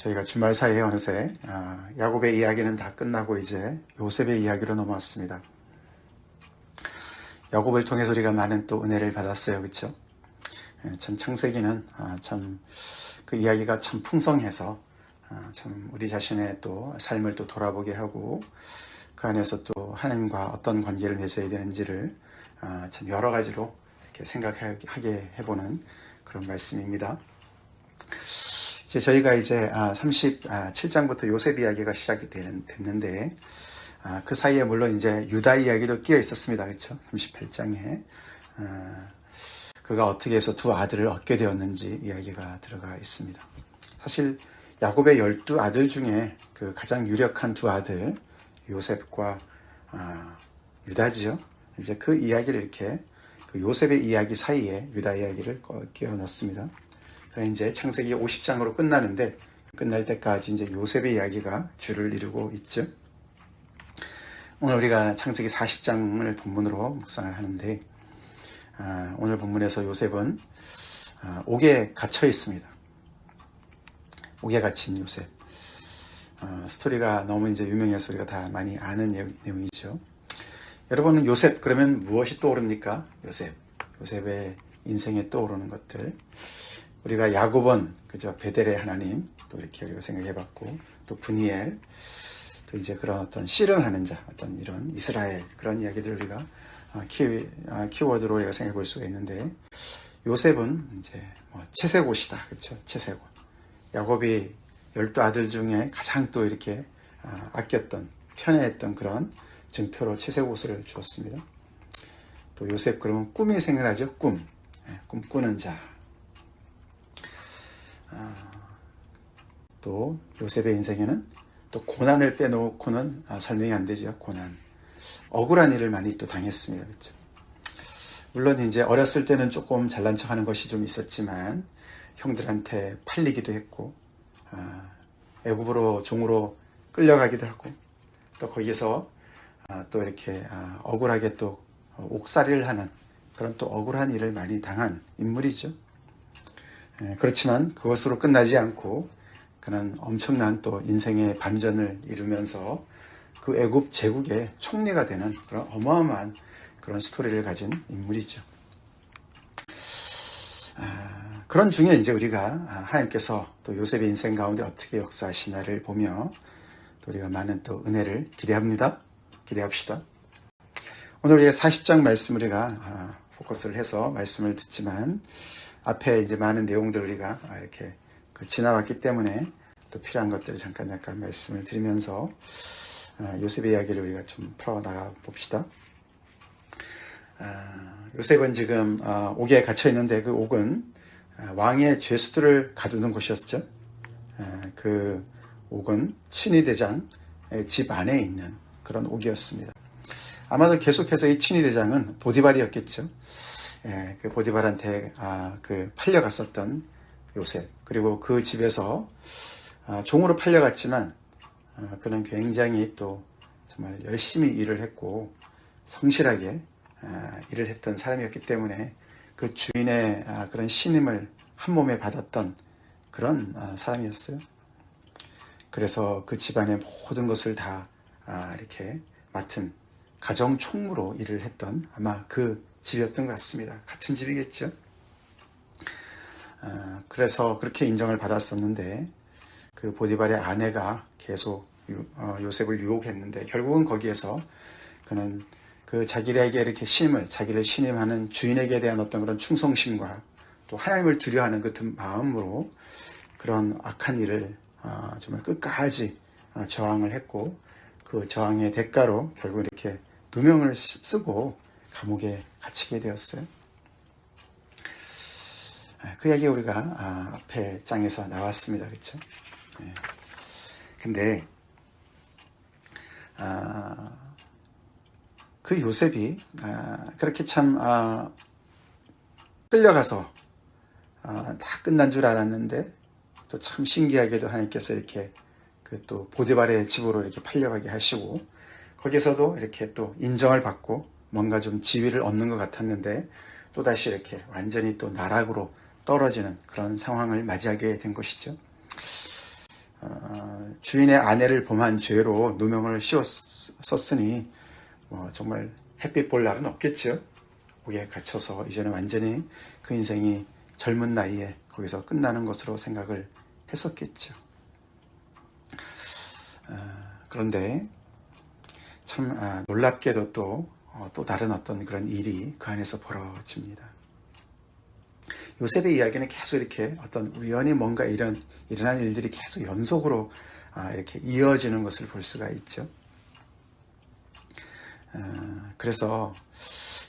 저희가 주말 사이에 어느새 야곱의 이야기는 다 끝나고 이제 요셉의 이야기로 넘어왔습니다. 야곱을 통해서 우리가 많은 또 은혜를 받았어요. 그렇죠? 참 창세기는 참 그 이야기가 참 풍성해서 참 우리 자신의 또 삶을 또 돌아보게 하고 그 안에서 또 하나님과 어떤 관계를 맺어야 되는지를 참 여러 가지로 이렇게 생각하게 해보는 그런 말씀입니다. 이제 저희가 이제 37장부터 요셉 이야기가 시작이 됐는데 그 사이에 물론 이제 유다 이야기도 끼어 있었습니다. 그렇죠? 38장에 그가 어떻게 해서 두 아들을 얻게 되었는지 이야기가 들어가 있습니다. 사실 야곱의 12아들 중에 그 가장 유력한 두 아들 요셉과 유다지요. 이제 그 이야기를 이렇게 그 요셉의 이야기 사이에 유다 이야기를 끼워 넣습니다. 그래서 이제 창세기 50장으로 끝나는데 끝날 때까지 이제 요셉의 이야기가 주를 이루고 있죠. 오늘 우리가 창세기 40장을 본문으로 묵상을 하는데 오늘 본문에서 요셉은 옥에 갇혀 있습니다. 옥에 갇힌 요셉. 스토리가 너무 이제 유명해서 우리가 다 많이 아는 내용이죠. 여러분은 요셉 그러면 무엇이 떠오릅니까? 요셉의 인생에 떠오르는 것들. 우리가 야곱은 그저 베델의 하나님 또 이렇게 우리가 생각해봤고 또 브니엘 또 이제 그런 어떤 씨름하는 자 어떤 이런 이스라엘 그런 이야기들을 우리가 키워드로 우리가 생각해 볼 수가 있는데 요셉은 이제 채색옷이다. 그렇죠? 채색옷. 야곱이 12아들 중에 가장 또 이렇게 아꼈던 편애했던 그런 증표로 채색옷을 주었습니다. 또 요셉 그러면 꿈이 생각나죠? 꿈꾸는 자. 또 요셉의 인생에는 또 고난을 빼놓고는 설명이 안 되죠. 고난. 억울한 일을 많이 또 당했습니다. 그렇죠? 물론 이제 어렸을 때는 조금 잘난 척 하는 것이 좀 있었지만 형들한테 팔리기도 했고 애굽으로 종으로 끌려가기도 하고 또 거기에서 또 이렇게 억울하게 또 옥살이를 하는 그런 또 억울한 일을 많이 당한 인물이죠. 그렇지만 그것으로 끝나지 않고 그는 엄청난 또 인생의 반전을 이루면서 그 애굽 제국의 총리가 되는 그런 어마어마한 그런 스토리를 가진 인물이죠. 그런 중에 이제 우리가 하나님께서 또 요셉의 인생 가운데 어떻게 역사하시나를 보며 또 우리가 많은 또 은혜를 기대합시다. 오늘 우리가 40장 말씀을 우리가 포커스를 해서 말씀을 듣지만 앞에 이제 많은 내용들을 우리가 이렇게 지나왔기 때문에 또 필요한 것들을 잠깐 말씀을 드리면서 요셉의 이야기를 우리가 좀 풀어나가 봅시다. 요셉은 지금 옥에 갇혀 있는데 그 옥은 왕의 죄수들을 가두는 곳이었죠. 그 옥은 친위대장의 집 안에 있는 그런 옥이었습니다. 아마도 계속해서 이 친위대장은 보디발이었겠죠. 그 보디발한테 그 팔려갔었던 요셉 그리고 그 집에서 종으로 팔려갔지만 그는 굉장히 또 정말 열심히 일을 했고 성실하게 일을 했던 사람이었기 때문에 그 주인의 그런 신임을 한 몸에 받았던 그런 사람이었어요. 그래서 그 집안의 모든 것을 다 이렇게 맡은 가정 총무로 일을 했던 아마 그 집이었던 것 같습니다. 같은 집이겠죠. 그래서 그렇게 인정을 받았었는데 그 보디발의 아내가 계속 요셉을 유혹했는데 결국은 거기에서 그는 그 자기에게 이렇게 자기를 신임하는 주인에게 대한 어떤 그런 충성심과 또 하나님을 두려워하는 그 마음으로 그런 악한 일을 정말 끝까지 저항을 했고 그 저항의 대가로 결국 이렇게 누명을 쓰고 감옥에 갇히게 되었어요. 그 이야기 우리가 앞에 장에서 나왔습니다. 그렇죠? 근데 그 요셉이 그렇게 참 끌려가서 다 끝난 줄 알았는데 또 참 신기하게도 하나님께서 이렇게 그 또 보디발의 집으로 이렇게 팔려가게 하시고 거기서도 이렇게 또 인정을 받고 뭔가 좀 지위를 얻는 것 같았는데 또다시 이렇게 완전히 또 나락으로 떨어지는 그런 상황을 맞이하게 된 것이죠. 주인의 아내를 범한 죄로 누명을 씌웠었으니 정말 햇빛 볼 날은 없겠죠. 거기에 갇혀서 이제는 완전히 그 인생이 젊은 나이에 거기서 끝나는 것으로 생각을 했었겠죠. 그런데 참 놀랍게도 또 다른 어떤 그런 일이 그 안에서 벌어집니다. 요셉의 이야기는 계속 이렇게 어떤 우연히 뭔가 일어난 일들이 계속 연속으로 이렇게 이어지는 것을 볼 수가 있죠. 그래서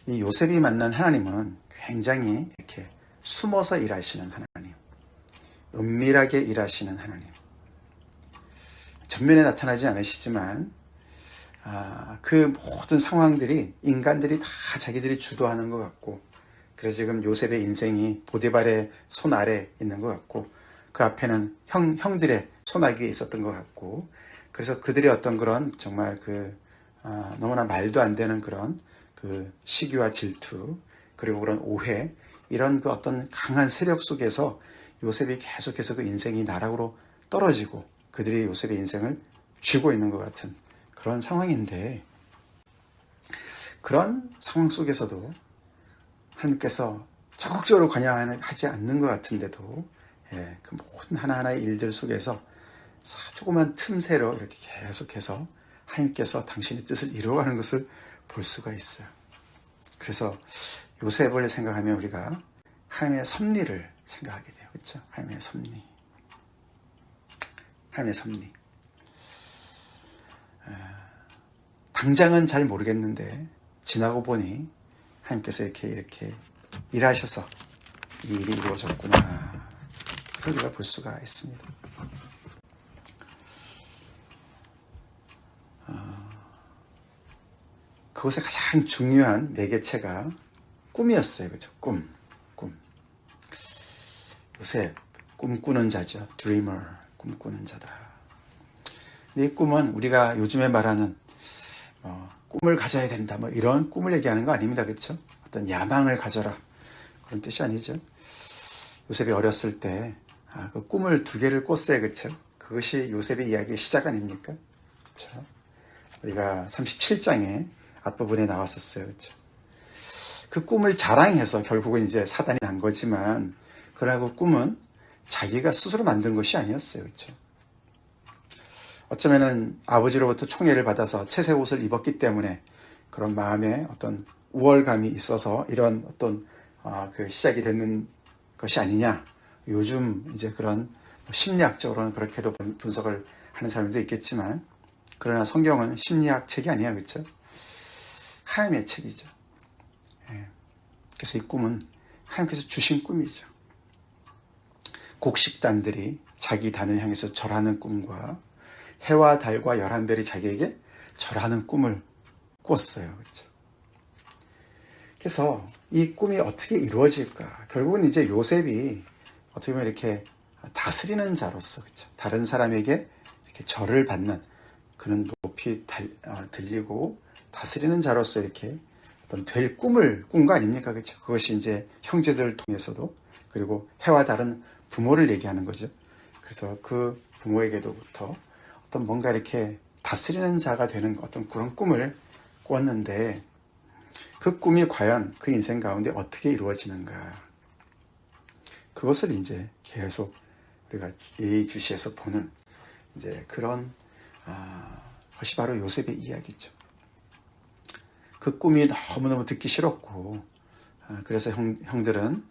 이 요셉이 만난 하나님은 굉장히 이렇게 숨어서 일하시는 하나님, 은밀하게 일하시는 하나님. 전면에 나타나지 않으시지만 그 모든 상황들이 인간들이 다 자기들이 주도하는 것 같고, 그래서 지금 요셉의 인생이 보디발의 손 아래 있는 것 같고, 그 앞에는 형들의 손아귀에 있었던 것 같고, 그래서 그들의 어떤 그런 정말 너무나 말도 안 되는 그런 그 시기와 질투, 그리고 그런 오해, 이런 그 어떤 강한 세력 속에서 요셉이 계속해서 그 인생이 나락으로 떨어지고 그들이 요셉의 인생을 쥐고 있는 것 같은 그런 상황인데, 그런 상황 속에서도 하나님께서 적극적으로 관여하지 않는 것 같은데도 그 모든 하나하나의 일들 속에서 조그만 틈새로 이렇게 계속해서 하나님께서 당신의 뜻을 이루어가는 것을 볼 수가 있어요. 그래서 요셉을 생각하면 우리가 하나님의 섭리를 생각하게 돼요. 그렇죠? 하나님의 섭리. 하나님의 섭리. 당장은 잘 모르겠는데 지나고 보니 하나님께서 이렇게 일하셔서 이 일이 이루어졌구나. 그래서 우리가 볼 수가 있습니다. 그것의 가장 중요한 매개체가 꿈이었어요. 그죠? 꿈. 요셉, 꿈꾸는 자죠. 드리머, 꿈꾸는 자다. 근데 이 꿈은 우리가 요즘에 말하는 꿈을 가져야 된다, 이런 꿈을 얘기하는 거 아닙니다. 그렇죠? 어떤 야망을 가져라, 그런 뜻이 아니죠. 요셉이 어렸을 때 그 꿈을 2개를 꿨어요. 그렇죠? 그것이 요셉의 이야기의 시작 아닙니까? 그렇죠? 우리가 37장에 앞부분에 나왔었어요. 그렇죠? 그 꿈을 자랑해서 결국은 이제 사단이 난 거지만, 그러나 그 꿈은 자기가 스스로 만든 것이 아니었어요. 그렇죠? 어쩌면은 아버지로부터 총애를 받아서 채색 옷을 입었기 때문에 그런 마음에 어떤 우월감이 있어서 이런 어떤 그 시작이 되는 것이 아니냐. 요즘 이제 그런 심리학적으로는 그렇게도 분석을 하는 사람들도 있겠지만, 그러나 성경은 심리학 책이 아니야. 그렇죠? 하나님의 책이죠. 그래서 이 꿈은 하나님께서 주신 꿈이죠. 곡식단들이 자기 단을 향해서 절하는 꿈과 해와 달과 11별이 자기에게 절하는 꿈을 꿨어요. 그렇죠? 그래서 이 꿈이 어떻게 이루어질까? 결국은 이제 요셉이 어떻게 보면 이렇게 다스리는 자로서, 그렇죠? 다른 사람에게 이렇게 절을 받는, 그는 높이 들리고 다스리는 자로서 이렇게 어떤 될 꿈을 꾼 거 아닙니까? 그렇죠? 그것이 이제 형제들을 통해서도, 그리고 해와 다른 부모를 얘기하는 거죠. 그래서 그 부모에게도부터 어떤 뭔가 이렇게 다스리는 자가 되는 어떤 그런 꿈을 꿨는데, 그 꿈이 과연 그 인생 가운데 어떻게 이루어지는가? 그것을 이제 계속 우리가 예의주시해서 보는 이제 그런 것이 바로 요셉의 이야기죠. 그 꿈이 너무너무 듣기 싫었고, 그래서 형들은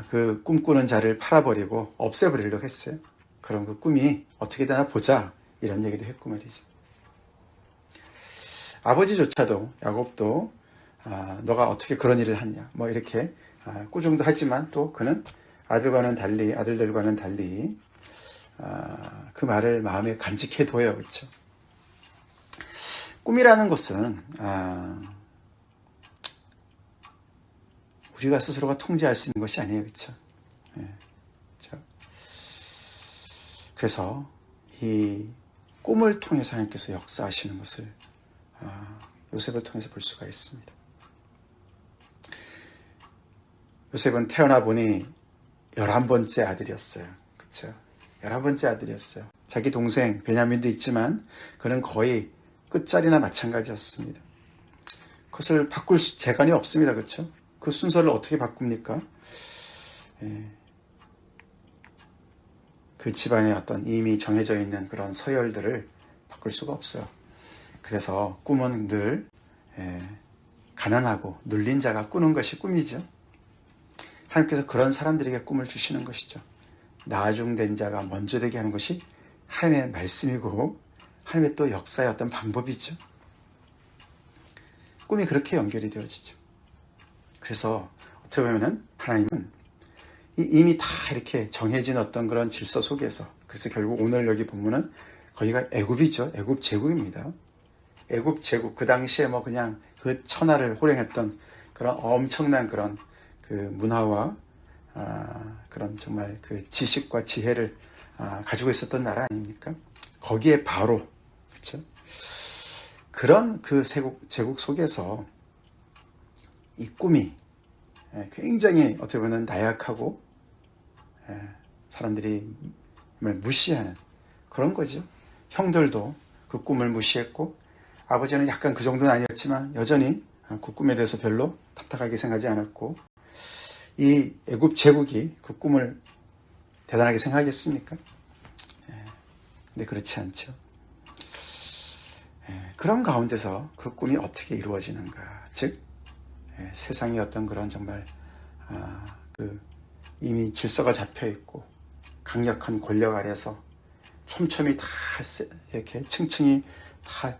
그 꿈꾸는 자를 팔아버리고 없애버리려고 했어요. 그럼 그 꿈이 어떻게 되나 보자, 이런 얘기도 했고 말이죠. 아버지조차도, 야곱도 너가 어떻게 그런 일을 하냐, 이렇게 꾸중도 하지만 또 그는 아들들과는 달리 그 말을 마음에 간직해둬요. 그렇죠? 꿈이라는 것은 우리가 스스로가 통제할 수 있는 것이 아니에요. 그렇죠? 그렇죠? 그래서 이 꿈을 통해서 하나님께서 역사하시는 것을 요셉을 통해서 볼 수가 있습니다. 요셉은 태어나 보니 11번째 아들이었어요. 그렇죠? 11번째 아들이었어요. 자기 동생 베냐민도 있지만 그는 거의 끝자리나 마찬가지였습니다. 그것을 바꿀 재간이 없습니다. 그렇죠? 그 순서를 어떻게 바꿉니까? 그 집안에 어떤 이미 정해져 있는 그런 서열들을 바꿀 수가 없어요. 그래서 꿈은 늘 가난하고 눌린 자가 꾸는 것이 꿈이죠. 하나님께서 그런 사람들에게 꿈을 주시는 것이죠. 나중된 자가 먼저 되게 하는 것이 하나님의 말씀이고 하나님의 또 역사의 어떤 방법이죠. 꿈이 그렇게 연결이 되어지죠. 그래서 어떻게 보면 하나님은 이미 다 이렇게 정해진 어떤 그런 질서 속에서, 그래서 결국 오늘 여기 보면은 거기가 애굽이죠. 애굽 제국입니다. 애굽 제국, 그 당시에 뭐 그냥 그 천하를 호령했던 그런 엄청난 그런 그 문화와 그런 정말 그 지식과 지혜를 가지고 있었던 나라 아닙니까? 거기에 바로, 그렇죠? 그런 그 제국 속에서 이 꿈이 굉장히 어떻게 보면 나약하고 사람들이 무시하는 그런 거죠. 형들도 그 꿈을 무시했고 아버지는 약간 그 정도는 아니었지만 여전히 그 꿈에 대해서 별로 탑탁하게 생각하지 않았고, 이 애굽 제국이 그 꿈을 대단하게 생각하겠습니까? 근데 그렇지 않죠. 그런 가운데서 그 꿈이 어떻게 이루어지는가, 즉 세상의 어떤 그런 정말 그 이미 질서가 잡혀 있고 강력한 권력 아래서 촘촘히 다 이렇게 층층이 다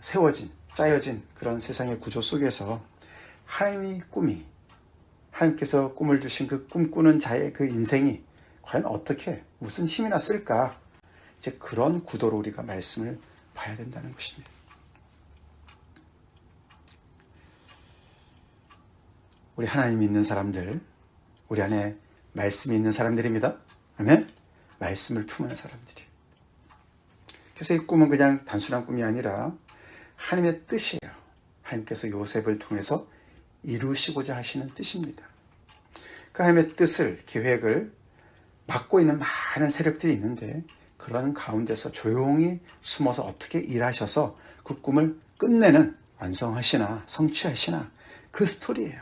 세워진, 짜여진 그런 세상의 구조 속에서 하나님께서 꿈을 주신 그 꿈꾸는 자의 그 인생이 과연 어떻게, 무슨 힘이나 쓸까, 이제 그런 구도로 우리가 말씀을 봐야 된다는 것입니다. 우리 하나님 믿는 사람들, 우리 안에 말씀이 있는 사람들입니다. 아멘? 말씀을 품은 사람들이에요. 그래서 이 꿈은 그냥 단순한 꿈이 아니라 하나님의 뜻이에요. 하나님께서 요셉을 통해서 이루시고자 하시는 뜻입니다. 그 하나님의 뜻을, 계획을 막고 있는 많은 세력들이 있는데 그런 가운데서 조용히 숨어서 어떻게 일하셔서 그 꿈을 끝내는, 완성하시나 성취하시나, 그 스토리예요.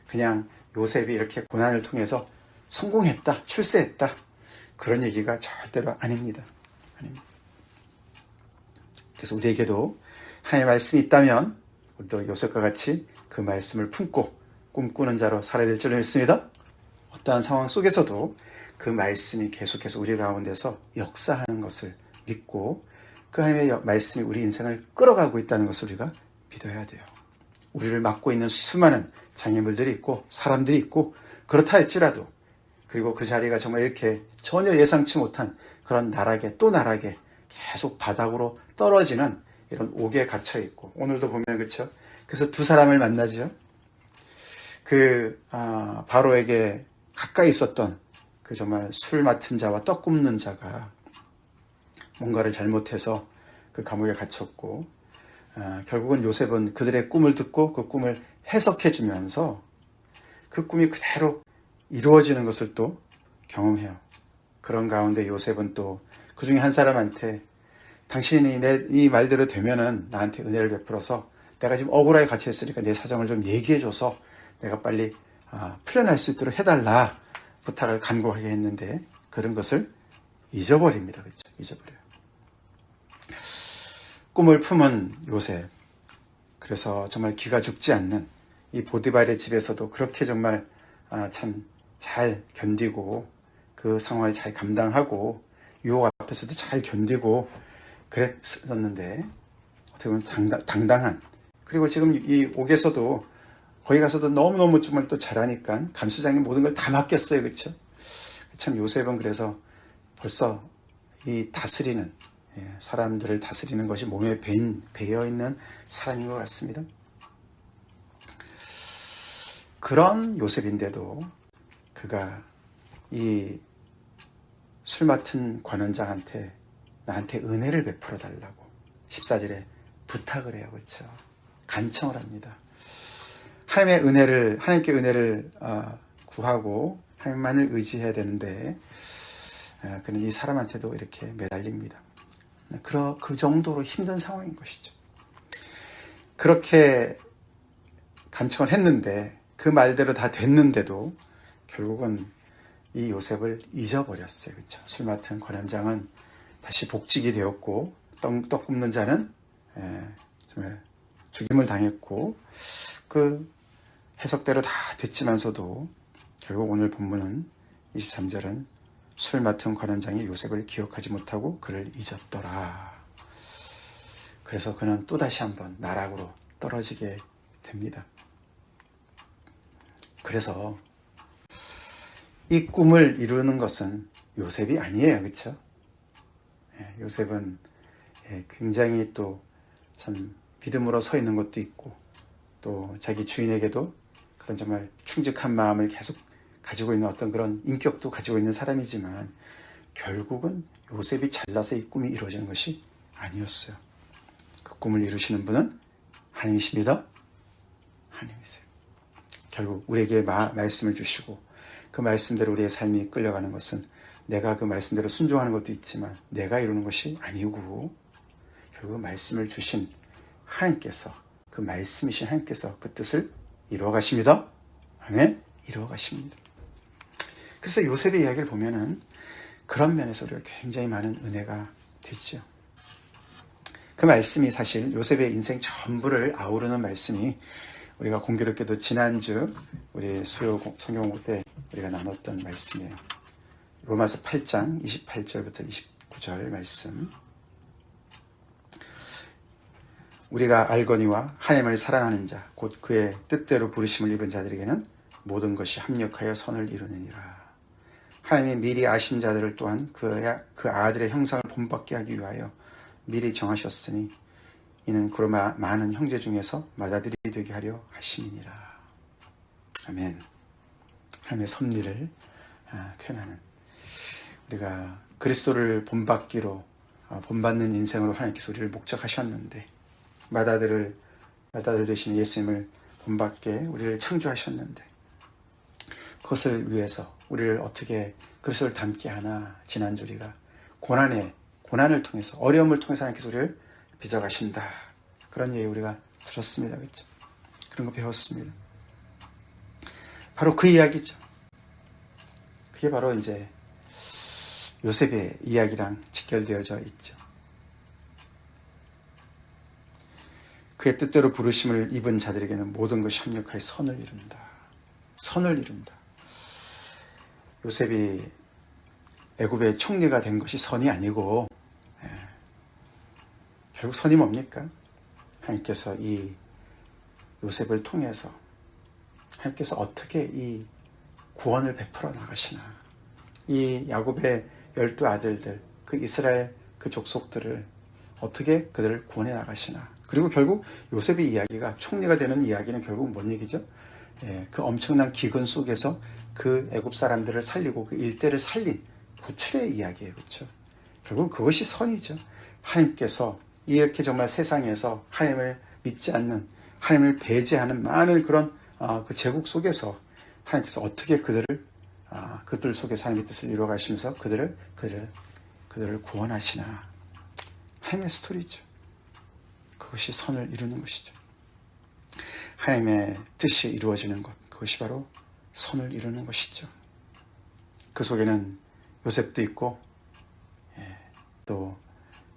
그냥 요셉이 이렇게 고난을 통해서 성공했다, 출세했다, 그런 얘기가 절대로 아닙니다. 그래서 우리에게도 하나님의 말씀이 있다면 우리도 요셉과 같이 그 말씀을 품고 꿈꾸는 자로 살아야 될 줄 믿습니다. 어떠한 상황 속에서도 그 말씀이 계속해서 우리 가운데서 역사하는 것을 믿고 그 하나님의 말씀이 우리 인생을 끌어가고 있다는 것을 우리가 믿어야 돼요. 우리를 막고 있는 수많은 장애물들이 있고 사람들이 있고 그렇다 할지라도, 그리고 그 자리가 정말 이렇게 전혀 예상치 못한 그런 나락에 또 나락에 계속 바닥으로 떨어지는 이런 옥에 갇혀 있고, 오늘도 보면 그렇죠. 그래서 두 사람을 만나죠. 바로에게 가까이 있었던 그 정말 술 맡은 자와 떡 굽는 자가 뭔가를 잘못해서 그 감옥에 갇혔고, 결국은 요셉은 그들의 꿈을 듣고 그 꿈을 해석해 주면서 그 꿈이 그대로 이루어지는 것을 또 경험해요. 그런 가운데 요셉은 또 그 중에 한 사람한테 당신이 이 말대로 되면은 나한테 은혜를 베풀어서 내가 지금 억울하게 갇혀 있으니까 내 사정을 좀 얘기해줘서 내가 빨리 풀려날 수 있도록 해달라 부탁을 간곡하게 했는데 그런 것을 잊어버립니다. 그렇죠? 잊어버려요. 꿈을 품은 요셉, 그래서 정말 기가 죽지 않는 이 보디발의 집에서도 그렇게 정말 참 잘 견디고 그 상황을 잘 감당하고 유혹 앞에서도 잘 견디고 그랬었는데, 어떻게 보면 당당한, 그리고 지금 이 옥에서도 거기 가서도 너무너무 정말 또 잘하니까 간수장이 모든 걸 다 맡겼어요. 그렇죠? 참 요셉은 그래서 벌써 이 다스리는, 사람들을 다스리는 것이 몸에 배어있는 사람인 것 같습니다. 그런 요셉인데도 그가 이 술 맡은 관원장한테 나한테 은혜를 베풀어 달라고 14절에 부탁을 해요. 그렇죠? 간청을 합니다. 하나님께 은혜를 구하고 하나님만을 의지해야 되는데 그는 이 사람한테도 이렇게 매달립니다. 그 정도로 힘든 상황인 것이죠. 그렇게 간청을 했는데 그 말대로 다 됐는데도 결국은 이 요셉을 잊어버렸어요. 그렇죠? 술 맡은 관원장은 다시 복직이 되었고 떡 굽는 자는 정말 죽임을 당했고 그 해석대로 다 됐지만서도 결국 오늘 본문은 23절은 술 맡은 관원장이 요셉을 기억하지 못하고 그를 잊었더라. 그래서 그는 또다시 한번 나락으로 떨어지게 됩니다. 그래서 이 꿈을 이루는 것은 요셉이 아니에요. 그렇죠? 요셉은 굉장히 또 참 믿음으로 서 있는 것도 있고 또 자기 주인에게도 그런 정말 충직한 마음을 계속 가지고 있는 어떤 그런 인격도 가지고 있는 사람이지만 결국은 요셉이 잘나서 이 꿈이 이루어지는 것이 아니었어요. 그 꿈을 이루시는 분은 하나님이십니다. 하나님이세요. 결국 우리에게 말씀을 주시고 그 말씀대로 우리의 삶이 끌려가는 것은 내가 그 말씀대로 순종하는 것도 있지만 내가 이루는 것이 아니고 결국 말씀을 주신 하나님께서 그 말씀이신 하나님께서 그 뜻을 이루어 가십니다. 아멘. 이루어 가십니다. 그래서 요셉의 이야기를 보면은 그런 면에서 우리가 굉장히 많은 은혜가 되죠. 그 말씀이 사실 요셉의 인생 전부를 아우르는 말씀이 우리가 공교롭게도 지난주 우리 수요 성경 공부 때 우리가 나눴던 말씀이에요. 로마서 8장 28절부터 29절 말씀. 우리가 알거니와 하나님을 사랑하는 자 곧 그의 뜻대로 부르심을 입은 자들에게는 모든 것이 합력하여 선을 이루느니라. 하나님이 미리 아신 자들을 또한 그 아들의 형상을 본받게 하기 위하여 미리 정하셨으니 이는 그로 많은 형제 중에서 맏아들이 되게 하려 하심이니라. 아멘. 하나님의 섭리를 표현하는 우리가 그리스도를 본받기로 본받는 인생으로 하나님께서 우리를 목적하셨는데 맏아들 되시는 예수님을 본받게 우리를 창조하셨는데 그것을 위해서 우리를 어떻게 그리스도를 닮게 하나 지난주 우리가 고난을 통해서 어려움을 통해서 하나님께서 우리를 빚어가신다. 그런 얘기 우리가 들었습니다. 그렇죠? 그런 거 배웠습니다. 바로 그 이야기죠. 그게 바로 이제 요셉의 이야기랑 직결되어져 있죠. 그의 뜻대로 부르심을 입은 자들에게는 모든 것이 합력하여 선을 이룬다. 선을 이룬다. 요셉이 애굽의 총리가 된 것이 선이 아니고 결국 선이 뭡니까? 하나님께서 이 요셉을 통해서 하나님께서 어떻게 이 구원을 베풀어 나가시나. 이 야곱의 12 아들들, 그 이스라엘 그 족속들을 어떻게 그들을 구원해 나가시나. 그리고 결국 요셉의 이야기가 총리가 되는 이야기는 결국 뭔 얘기죠? 그 엄청난 기근 속에서 그 애굽 사람들을 살리고 그 일대를 살린 구출의 이야기예요. 그렇죠? 결국 그것이 선이죠. 하나님께서 이렇게 정말 세상에서 하나님을 믿지 않는, 하나님을 배제하는 많은 그런 그 제국 속에서 하나님께서 어떻게 그들 속에서 하나님의 뜻을 이루어 가시면서 그들을 구원하시나. 하나님의 스토리죠. 그것이 선을 이루는 것이죠. 하나님의 뜻이 이루어지는 것, 그것이 바로 선을 이루는 것이죠. 그 속에는 요셉도 있고 또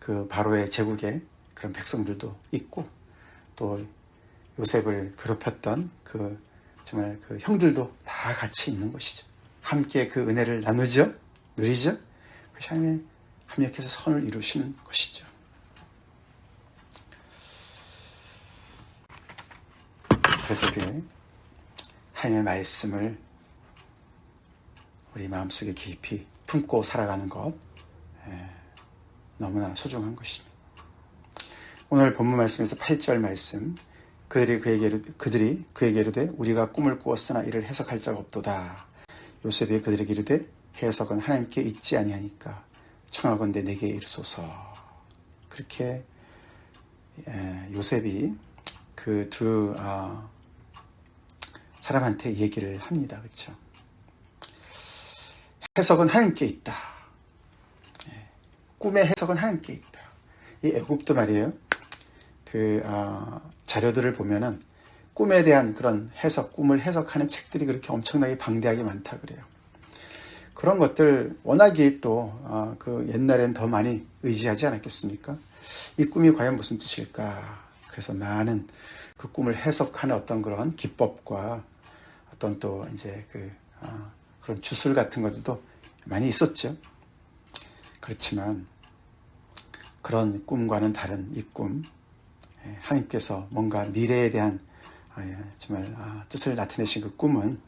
그 바로의 제국의 그런 백성들도 있고 또 요셉을 괴롭혔던 정말 그 형들도 다 같이 있는 것이죠. 함께 그 은혜를 나누죠. 누리죠. 그것이 하나님의 합력해서 선을 이루시는 것이죠. 그래서 우리 하나님의 말씀을 우리 마음속에 깊이 품고 살아가는 것 너무나 소중한 것입니다. 오늘 본문 말씀에서 8절 말씀 그들이 그에게 이르되 우리가 꿈을 꾸었으나 이를 해석할 자가 없도다. 요셉이 그들에게 이르되 해석은 하나님께 있지 아니하니까 청하건대 내게 이르소서. 그렇게 요셉이 그 두 사람한테 얘기를 합니다. 그렇죠? 해석은 하나님께 있다. 꿈의 해석은 하나님께 있다. 이 애굽도 말이에요. 자료들을 보면은 꿈에 대한 그런 해석, 꿈을 해석하는 책들이 그렇게 엄청나게 방대하게 많다 그래요. 그런 것들 워낙에 또 옛날엔 더 많이 의지하지 않았겠습니까? 이 꿈이 과연 무슨 뜻일까? 그래서 많은 그 꿈을 해석하는 어떤 그런 기법과 어떤 또 이제 그런 주술 같은 것들도 많이 있었죠. 그렇지만 그런 꿈과는 다른 이 꿈, 하나님께서 뭔가 미래에 대한 정말 뜻을 나타내신 그 꿈은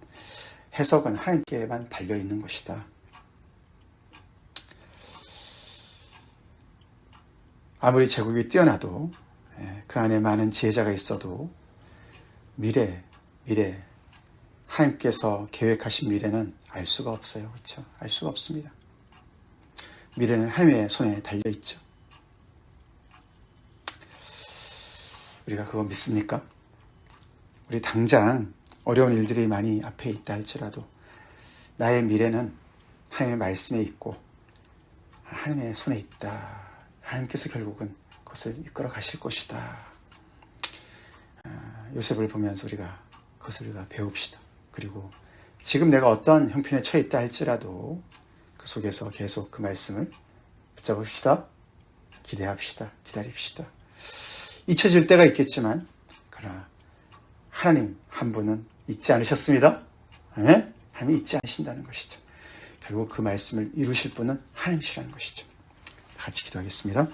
해석은 하나님께만 달려있는 것이다. 아무리 제국이 뛰어나도 그 안에 많은 지혜자가 있어도 미래 하나님께서 계획하신 미래는 알 수가 없어요. 그렇죠? 알 수가 없습니다. 미래는 하나님의 손에 달려있죠. 우리가 그거 믿습니까? 우리 당장 어려운 일들이 많이 앞에 있다 할지라도 나의 미래는 하나님의 말씀에 있고 하나님의 손에 있다. 하나님께서 결국은 그것을 이끌어 가실 것이다. 요셉을 보면서 그것을 우리가 배웁시다. 그리고 지금 내가 어떤 형편에 처해 있다 할지라도 그 속에서 계속 그 말씀을 붙잡읍시다. 기대합시다. 기다립시다. 잊혀질 때가 있겠지만 그러나 하나님 한 분은 잊지 않으셨습니다. 하나님이 잊지 않으신다는 것이죠. 결국 그 말씀을 이루실 분은 하나님이시라는 것이죠. 같이 기도하겠습니다.